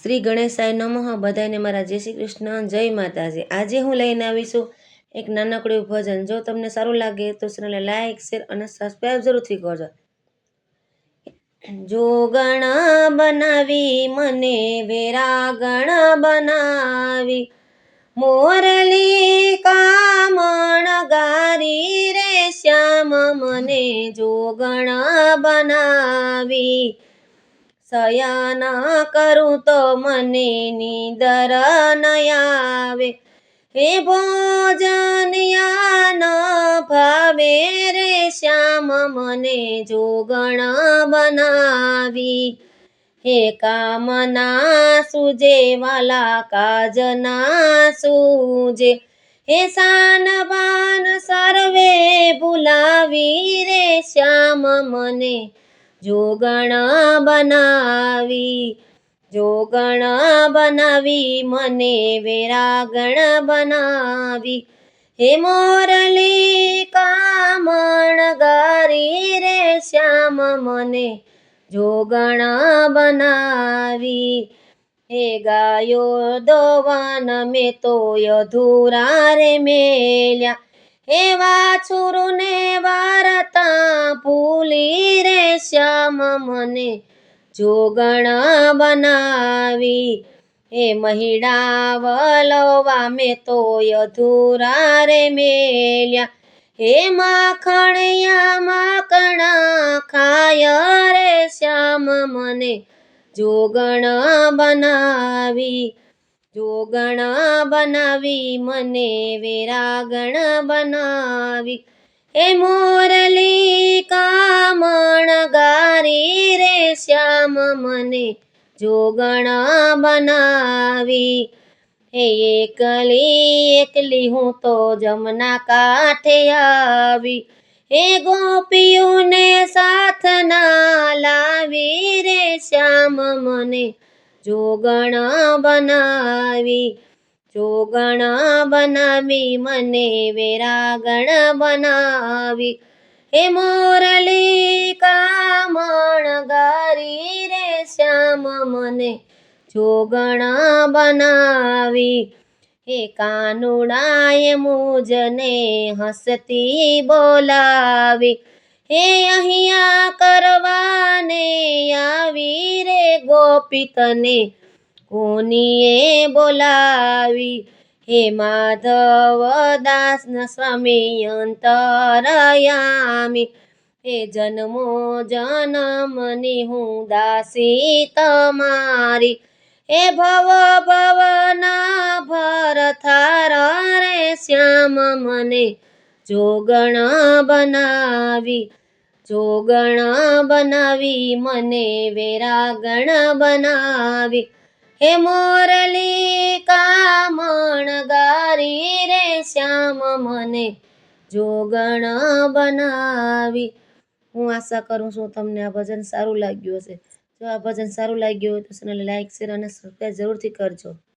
શ્રી ગણેશાય નમઃ. બધાને મારા જય શ્રી કૃષ્ણ, જય માતાજી. આજે હું લઈને આવીશું એક નાનકડું ભજન. જો તમને સારું લાગે તો ચેનલને લાઈક, શેર અને સબસ્ક્રાઈબ જરૂરથી કરજો. જોગણ બનાવી મને વેરાગણ બનાવી, મોરલી કામણ ગારી રે શ્યામ મને જોગણ બનાવી. શયન કરું તો મને નીંદર ન આવે, હે ભોજન યાન ભાવે રે શ્યામ મને જોગણ બનાવી. હે કામના સૂજે વાલા કાજના સૂજે, હે શાન બાન સર્વે ભૂલાવી રે શ્યામ મને જોગણ બનાવી. જોગણ બનાવી મને વેરાગણ બનાવી, હે મોરલી કામણ ગારી રે શ્યામ મને જોગણ બનાવી. હે ગાયો દોવાન મેં તો અધૂરા રે મેલ્યા, હે વાછુરુને વારતા ભૂલી રે શ્યામ મને જોગણ બનાવી. હે મહિડા વલવા મેં તો અધૂરા રે મેલ્યા, હે માખણિયા માકણા ખાય રે શ્યામ મને જોગણ બનાવી. જોગણ બનાવી મને વેરાગણ બનાવી, હે મોરલી કામણ ગારી રે શ્યામ મને જોગણ બનાવી. હે એકલી એકલી હું તો જમના કાંઠે આવી, હે ગોપીઓને સાથ ના લાવી રે શ્યામ મને જોગણ બનાવી. જોગણ બનાવી મને વેરાગણ બનાવી, હે મોરલી કામણ ગારી રે શ્યામ મને જોગણ બનાવી. હે કાનુડાએ મુજને હસતી બોલાવી, હે અહીંયા કરવાને આવી રે ગોપી તને કોનીએ બોલાવી. હે માધવ દાસ સ્વામી અંતરયામી, હે જન્મો જન્મની હું દાસી તમારી, હે ભવ ભવના ભરથાર રે શ્યામ મને જોગણ બનાવી. જોગણ બનાવી મને વેરાગણ બનાવી, હે મોરલી કામણ ગારી રે શ્યામ મને જોગણ બનાવી. હું આશા કરું છું તમને આ ભજન સારું લાગ્યું હશે. જો આ ભજન સારું લાગ્યું હોય તો ચેનલને લાઈક, શેર અને સબસ્ક્રાઈબ જરૂરથી કરજો.